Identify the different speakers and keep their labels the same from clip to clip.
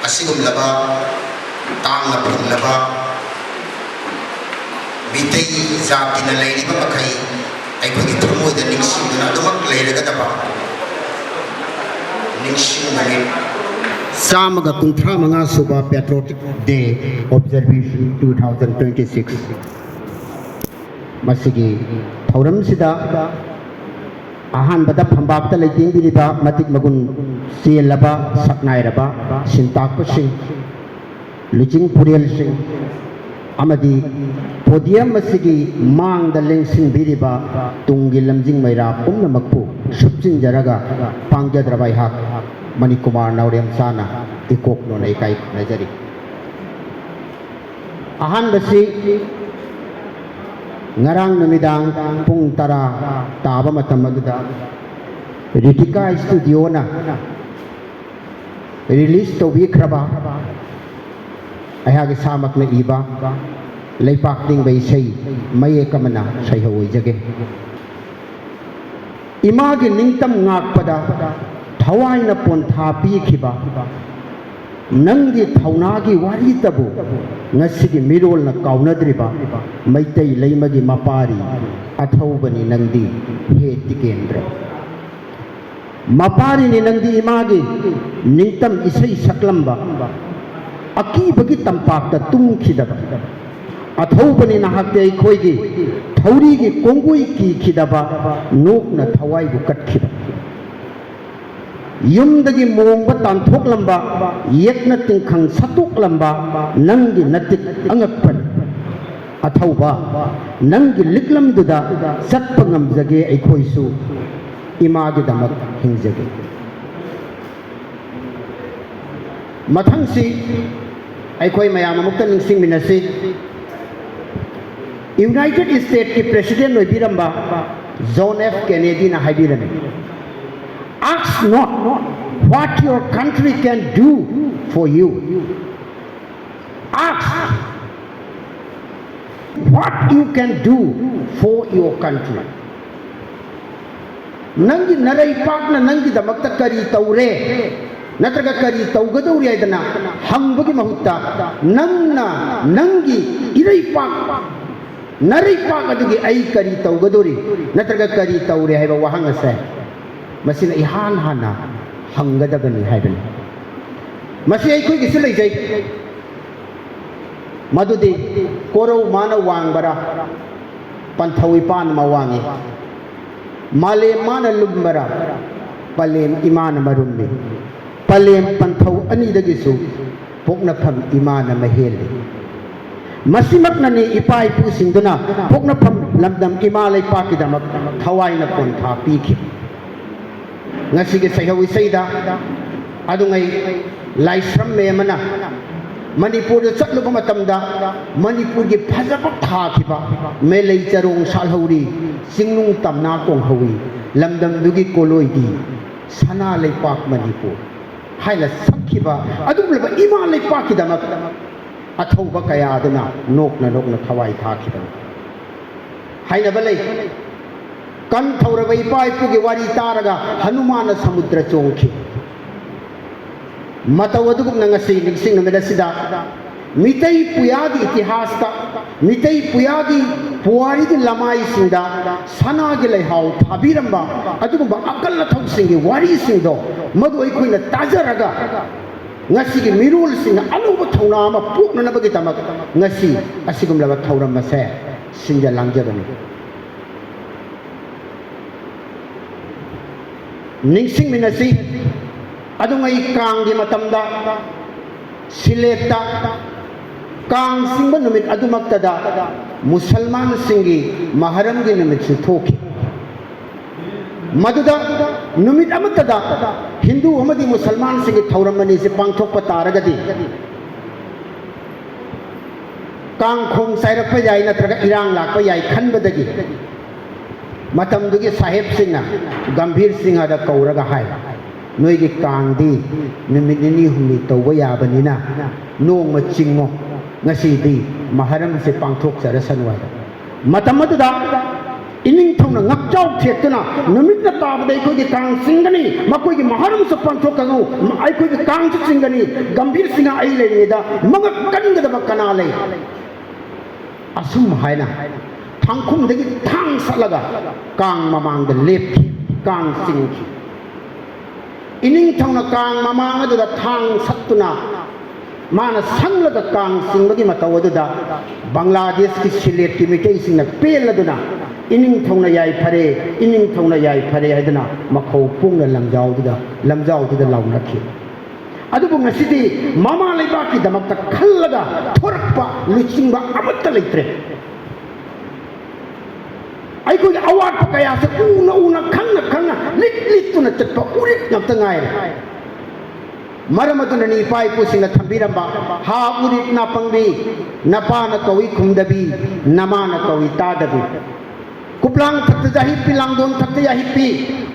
Speaker 1: ꯑꯁꯤꯒꯨꯝꯂꯕ ꯇꯥꯡꯅ ꯐꯪꯂꯕ ꯃꯤꯇꯩ ꯖꯥꯇꯤꯅ ꯂꯩꯔꯤꯕ ꯃꯈꯩ ꯑꯩꯈꯣꯏꯒꯤ ꯊꯃꯣꯏꯗ ꯅꯤꯡꯁꯤꯡꯗꯨꯅ ꯑꯗꯨꯃꯛ ꯂꯩꯔꯒꯗꯕ ꯅꯤꯡꯁꯤꯡꯕꯅꯤ ꯆꯥꯝꯃꯒ ꯀꯨꯟꯊ꯭ꯔꯥ ꯃꯉꯥ ꯁꯨꯕ ꯄꯦꯇ꯭ꯔꯣꯇꯤꯛ ꯗꯦ ꯑꯣꯕꯖꯔꯕꯦꯁꯟ 2026 ꯃꯁꯤꯒꯤ ꯊꯧꯔꯝꯁꯤꯗ ꯑꯍꯥꯟꯕꯗ ꯐꯝꯕꯥꯛꯇ ꯂꯩꯇꯦꯡꯕꯤꯔꯤꯕ ꯃꯇꯤꯛ ꯃꯒꯨꯟ ꯆꯦꯜꯂꯕ ꯁꯛꯅꯥꯏꯔꯕ ꯁꯤꯟꯇꯥꯛꯄꯁꯤꯡ ꯂꯨꯆꯤꯡ ꯄꯨꯔꯦꯜꯁꯤꯡ ꯑꯃꯗꯤ ꯄꯣꯗꯤꯌꯝ ꯑꯁꯤꯒꯤ ꯃꯥꯡꯗ ꯂꯦꯡꯁꯤꯟꯕꯤꯔꯤꯕ ꯇꯨꯡꯒꯤ ꯂꯝꯖꯤꯡ ꯃꯩꯔꯥ ꯄꯨꯝꯅꯃꯛꯄꯨ ꯁꯨꯞꯆꯤꯟꯖꯔꯒ ꯄꯥꯡꯖꯗ꯭ꯔꯕ ꯑꯩꯍꯥꯛ ꯃꯅꯤꯀꯨꯃꯥꯔ ꯅꯥꯎꯔꯦꯝ ꯆꯥꯅ ꯏꯀꯣꯛꯅꯣꯅ ꯏꯀꯥꯏ ꯈꯨꯝꯅꯖꯔꯤ꯫ ꯑꯍꯥꯟꯕꯁꯤ ngarang numidang pung tara taba matam aduda Ritika studio na release to bi khraba ayagi samak na iba leipak ding bai sei maye kamana sai hoi jage imagi ningtam ngak pada thawai na pon tha pi khiba nangi thaunagi wari tabu ngasigi mirol na kaunadriba maitai leimagi mapari athaubani nangdi he tikendra mapari ni nangdi imagi ningtam isai saklamba akibagi tampakta tumkhidaba athaubani na hakte khoigi thaurigi kongui ki khidaba nokna thawai bu katkhida yumdagi mongba tanthok lamba yekna tingkhang satuk lamba nangi natik angakpan athauba nangi liklam duda satpa ngamjage aikhoisu imagi damak hingjage mathangsi aikhoi mayam amukta ningsing minasi United States ki president oibiramba John F Kennedy na haibirani ask not what your country can do for you. Ask what you can do for your country. Nangi narai pakna nangi damakta kari taure natraga kari taugadori aidana hambagi mahutta nangna nangi irai pak narai pak adugi ai kari taugadori natraga kari taure haiba wahanga sa masina ihan hana hangadabani haibani masi aikoi gisi leijai madudi korau mana wangbara panthawi pan ma wangi malem mana lumbara palem imana marumni palem panthau ani dagisu pokna pham imana maheli masimak nani ipai pu singduna pokna pham lamdam imalai pakidamak thawai na pon tha pikhi ngasige sayawi saida adungai laisram me mana manipur da chatluba matamda manipur gi phajaba thakhiba me lei charong salhauri singnung tamna kong hawi lamdam dugi koloi di sana lei pak manipur haila sakhiba adumlaba ima lei pakidamak athauba kaya aduna nokna thawai thakhiba haina balai kan thauraba ipai pugi wari taraga hanumana samudra chongki matawadu nangasi nigsing namedasida mitai puyagi itihasta mitai puyagi puari di lamai sinda sanagi leihau thabiramba aduba akalla thausingi wari singdo madu aikoina tajaraga ngasi gi mirul singa aluba thauna ma pukna nabagi tamak ngasi asigumlaba thauram mase sinja langjabani ningsing minasi adungai kang di matamda sileta kang singba numit adumaktada musalman singi maharam gi numit su thoki maduda numit amatada hindu amadi musalman singi thauramani se pangthokpa taragadi kang khong sairakpa yai natraga irang lakpa yai khanbadagi matam dugi sahib singna gambhir singha da kauraga hai noi gi kangdi numit ni humi tawba yabanina nong ma chingmo ngasi di maharam se pangthok sara sanwa matam da इनिंग थौना ngakchau thekna numit na tabda ai khoi kang singani makoi ki maharam sa panthok kanu ai khoi ki kang singani gambhir singa ai le da manga kan ga da kana le asum haina thangkhum dagi thang salaga kang mamang da lep kang sing ining thongna kang mamang adu da thang sattuna mana sanglaga kang singbagi mataw adu da Bangladesh ki silet ki mitai singna pel aduna ining thongna yai phare aduna makhau pungna lamjau du da launa ki adu bu ngasidi mama leiba ki damak ta khallaga thorakpa luchingba amatta leitre ai ko awat pakaya sa una khangna lit tuna chatpa urit ngam tangai maramaduna ni pai pu singa thambiramba ha urit na pangbi napa na kawi khumdabi nama na kawi tadabi kuplang thakta jahi pilang don thakta jahi pi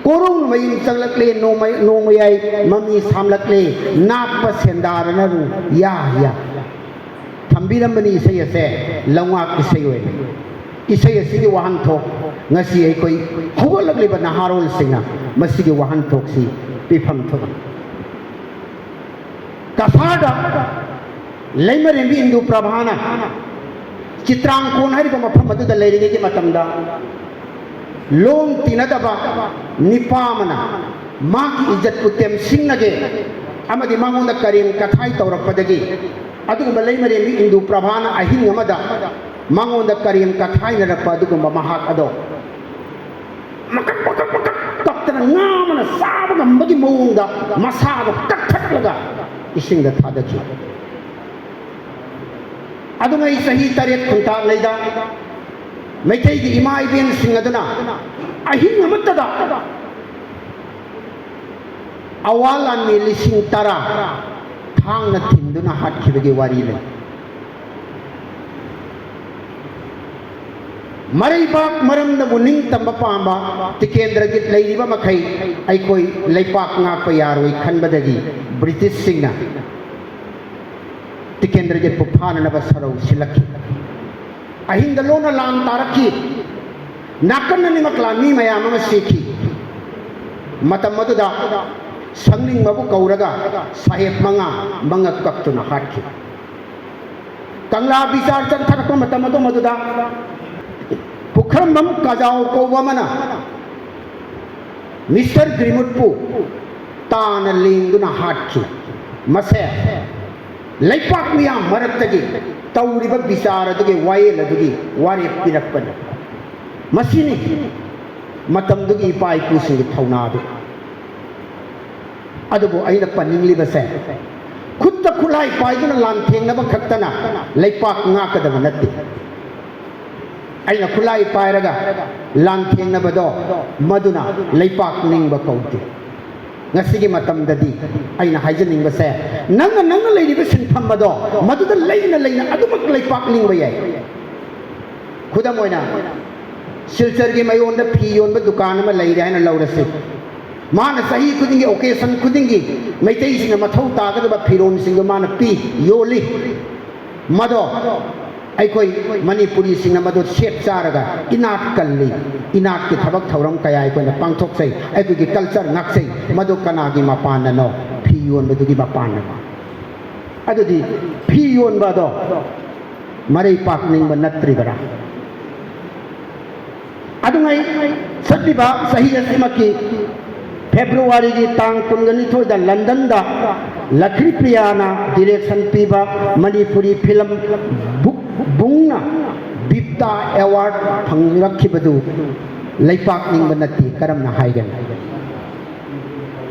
Speaker 1: korong mayin changlakle no mayai mami samlakle napa sendara ru ya thambirambani sayase lawak isayoi isai asigi wahan thok ngasi ai koi hogolakle ba naharol singa masigi wahan thok si pifam thok kasada leimare bi indu prabhana chitrang kon hari ba mafam adu da leirige ki matamda lom tinadaba nipamana ma ki izzat putem singnage amadi mangonda karim kathai tawrakpadagi adu ba leimare bi indu prabhana ahin ngamada mangonda karim kathai narakpa adu ba mahak ado makak kaptana ngamana sabaga mbagi mawungda masaba kakthalaga isingda thadachi adu ngai sahi taret khunta leida maitai gi imai ben singaduna ahin amatada awalan ni lising tara thang na thinduna hat khibagi wari le marai bak maram da muning tamba pamba tikendra git leiriba makhai ai koi leipak nga pa yaroi khanbadagi british singna tikendra git puphana na basarau silakhi ahinda lona lan tarakhi nakan ni makla mi mayam ma sekhi matam maduda sangning mabu kauraga saheb manga kaktuna hakhi kangla bisar chan thakpa matam maduda Pukramam kajau ko wamana Mr. Grimutpu Tana linguna hatchi Mase Laipak miya maratagi Tauriba bisara dugi waila dugi Wari pirakpada Masini Matam dugi ipai kusingi thaunadu Adubo aina paningli base Kutta kulai paiduna lanteng naba khaktana Laipak ngakadama natti aina khulai pairaga lantheng na bado maduna leipak ningba kauti ngasigi matam dadi aina haijaning ba se nang leiri ba sinpham bado maduda leina adumak leipak ningba yai khudam oina silchar gi mayon da phi yon ba dukan ma leire haina laurase mana sahi khudingi occasion khudingi maitai singa mathau ta ga ba phirom singa mana pi yoli mado aikoi manipuri singna madu set charaga inat kalli inat ki thabak thauram kaya aikoi na pangthok sei aikoi ki culture ngak sei madu kana gi mapan no phiyon madu gi mapan na adu di phiyon ba do marai pak ning ba natri bara adu ngai satti ba sahi asimaki February gi tang kungani thoi da London da Lakri Priyana direction piba Manipuri film bungna Bipta award phangrakibadu leipak ningba nati karamna haigan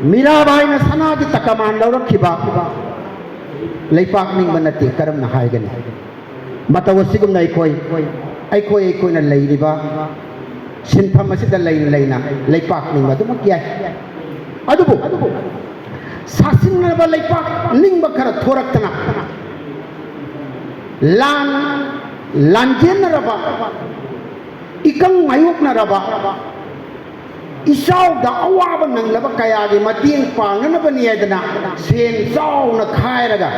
Speaker 1: Mirabai na sana gi takaman lawrakhiba leipak ningba nati karamna haigan matawasigum nai koi na leiriba sinpham asida leina leipak ningba dumak yai adubu sasinaba leipak ningba khara thoraktana lanjenaraba ikang mayoknaraba isau da awaba nanglaba kaya gi mating pangnaba niyadana sen sau na khairaga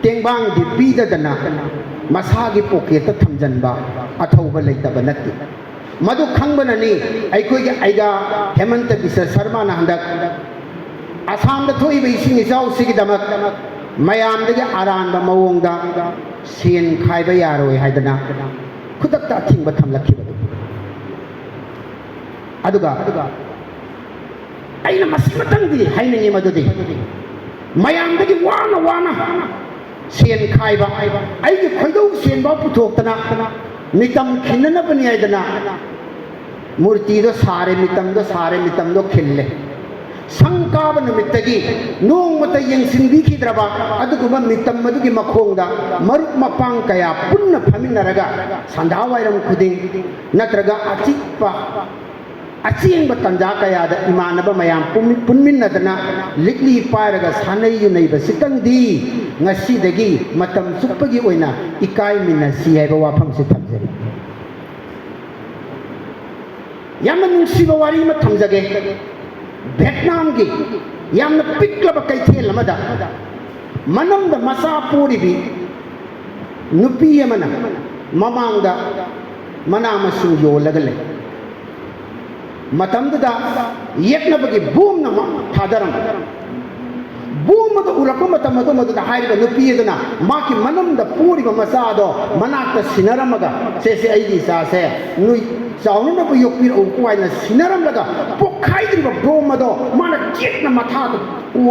Speaker 1: tengbang di pidadana masagi pocket thamjanba athauba leitaba natti मधु खंगबननी अखोई आइगा हेमंत बिश्व शर्मा हंदक आसाम थोब इसिंग इचाउ सिगीदमक मयामदगी आरानब मवोंगदा सेन खाइब यारोय हाइदना खुदक्ता a thing थमलखिबदु अदुगा अइना मसिमतंगी हाइनिंगी मदुदी मयामदगी वाना वाना सेन खाइब अइगी खोइदौ सेन बा पुथोक्तना मितम खिन्ननबनी हाइदना मूर्ति दो सारे मितम दो खिल्ले संकाब निमित्तगी नोंमत यंसिनबिखिद्रबा अदुगुबा मितम मदुगी मखोंगदा मरुप मपांग कया पुन्न फमिनरगा संधावायरम खुदिंग नत्रगा अचिप्पा अचिंग तंजा कयाद इमानब मयाम पुन्मिन्नदना लिकली पायरगा सानैयुनैब सितंगदी ngasiदगी मतम सुप्पगी ओइना इकाय मिनसी हाइबा वाफमसे थमजरी यामन नुसिबा वारी म थमजगे वियतनाम की यामन पिक्लब कैथेल अमदा मनमद मसा पूरीबी नुपी अमना ममांगदा मना मसु योलगले मतमददा येकनबगी बूम नम थादरम बूम मद उरको मतम मद मददा हाइबा नुपी दना माकी मनमद पूरीबा मसादो मनाक सिनरमगा से आइगी सासे नुई चाउन को योगपीर औकुआइना सिनरमलगा पोखाइद्रिबा बोमदो माना केटना मथादो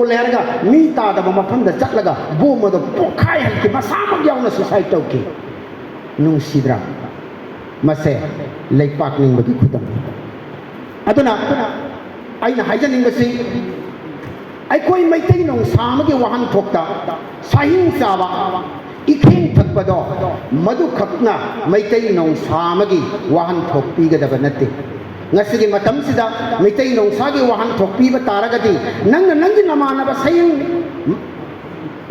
Speaker 1: ओलेरगा मी तादबा मफमदा चटलगा बोमदो पोखाइ हलकी मसामग याउना सुसाइड तौकी नुंसिद्रा मसे लैपाक निंबगी खुदम अदुना आइना हाइजनिंगसी अखोई मैतै नों सामगे वाहन थोक्ता साहिंग चाबा इखें थकपदो मधु खपना मैतै नों सामगी वाहन थोकपीगदब नते ngasiगी matam sida mitai nongsa gi wahan thokpi ba taragadi nangi namanaba saying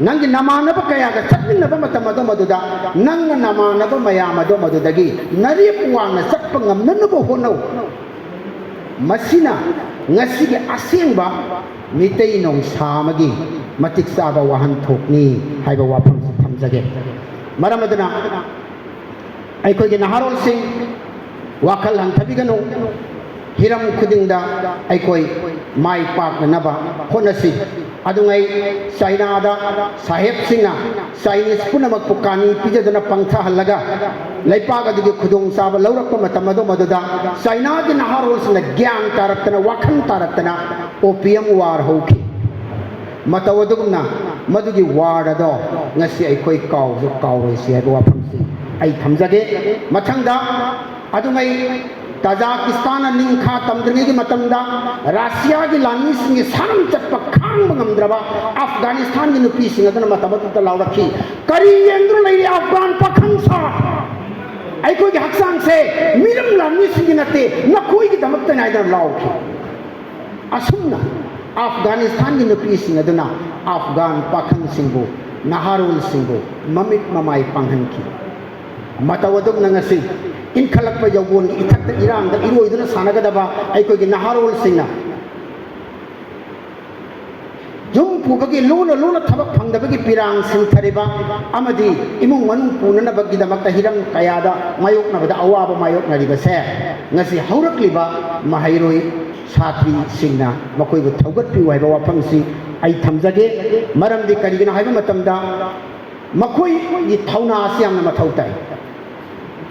Speaker 1: nangi namanaba kaya ga chatminaba matam ado maduda nanga namanaba mayam ado madudagi narip wangna chatpa ngamnanabo honau masina ngasigi asengba mitai nongsa magi matik saba wahan thokni haiba wafam thamjage maramadana aikoi naharol sing wakal hantabigano hiram khudingda aikoi mai pak naba honasi adungai China da sahib singna Chinese punamak pukani pijadana pangtha halaga laipaga dige khudong saba laurakpa matamado maduda China di naharol sina gyan taraktana wakhan taraktana opium war hoki matawadugna madugi war ado ngasi aikoi kaw si haiba wafamsi ai thamjage mathangda adungai Tajikistan ningkha tamdringi matamda Russia gi lani singi sanam chappa khang mangamdraba Afghanistan gi nupi singa dana matabata lawrakhi kari yendru lai Afghan pakhang sa ai koi gi haksang se miram lani singi nate na koi gi damakta nai dana lawki asumna Afghanistan gi nupi singa dana Afghan pakhang singbo naharul singbo mamit mamai panghanki matawaduk nangasi in khalak pa yawon ithakta irang da iroi duna sanagadaba aikoi gi naharol singna jum pugagi luna thabak phangdabagi pirang singthariba amadi imung manung punana bagi damakta hirang kayada mayok na bada awaba mayok na riba se ngasi haurakliba mahairoi satri singna makoi bu thaugat pi waiba wafangsi ai thamjage maramdi karigina haiba matamda makoi gi thauna asiam na mathautai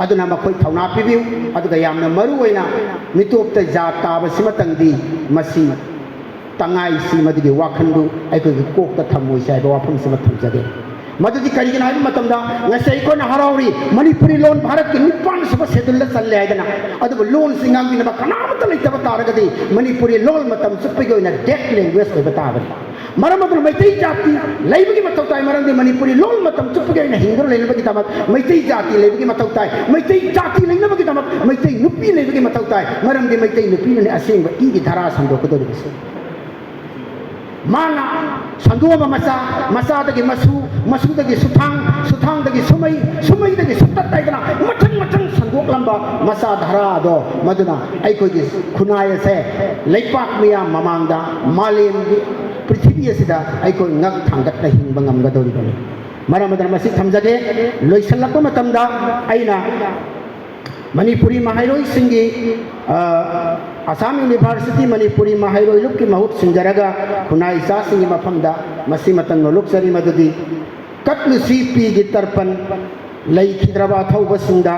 Speaker 1: aduna makoi thauna pibiu aduga yamna maru oina mitopta jat taba simatangdi masi tangai si madigi wakhandu aikoi kokta thamoi sai ba wafam sima thamjage madudi karigina hai matamda ngasai ko na harauri manipuri lon bharat ki nipan saba sedulla challe haidana adu lon singang bi na kanamata leitaba taragadi manipuri lol matam suppigo ina deaf language ko bataba maramadul maitai jati laibagi matautai marandi manipuri lol matam suppigo ina hingro leibagi tamat maitai jati laibagi matautai maitai jati leibagi tamat maitai nupi leibagi matautai marandi maitai nupi ne asengba igi dhara sandokodo dise mana sandoma masa dagi masu dagi sutang dagi sumai dagi sutat taigana matang sandok lamba masa dhara do maduna aikoi gi khunaya se leipak miya mamangda malem gi prithvi asida aikoi ngak thangat na hingba ngamga dori bani maramadana masi thamjage loisalakpa matamda aina Manipuri महाइरोई सिंगी Assam university Manipuri महाइरोई लुक की महूत सिंजरगा खुनाई सा सिंगी मफमदा मसी मतन no look सरी मदुदी कटलुसी P गी तरपन लई खिद्रबा थौबा सिंगा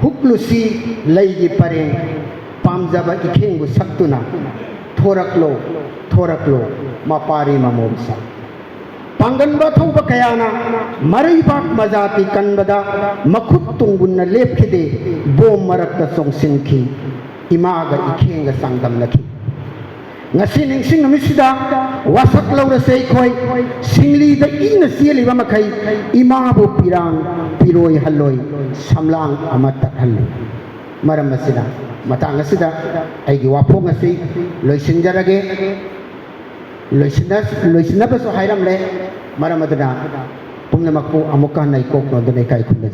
Speaker 1: हुकलुसी लई गी परें पामजबा इखेंगु सक्तुना थोरकलो मपारी ममोबसा पांगनबा थौबा कयाना मरैबाक मजाती कनबदा मखुत तुंगुन्ना लेपखिदे बोम मरक्ता सोंगसिनखी इमागा इखेंगा सांगदमनखी ngasi ningsing numisida wasak laurase khoi singli da ina sialiba makai imabu pirang piroi haloi samlang amata halli maram masida matang asida aigi wapong asi loisinjarage loisina baso hairam le maram adana pumna makpu amuka nai kok no dane kai khunna